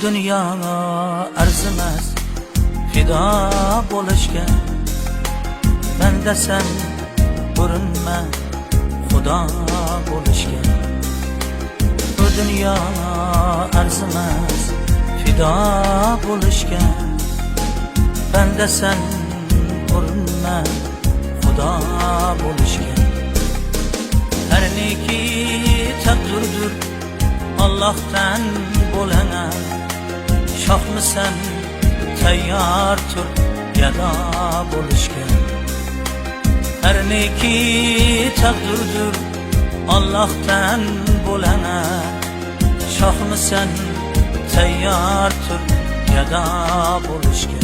dünya arzimas fido bo'lishga, menda sen urinma xudo bo'lishga. Bu dünya arzimas fido bo'lishga, menda sen urinma xudo bo'lishga. Her neki takdirdir Allah'tan bo'lana, shohmisan tayyor tur gado bo'lishga. Her neki takdirdir Allah'tan bo'lana, shohmisan tayyor tur gado bo'lishga.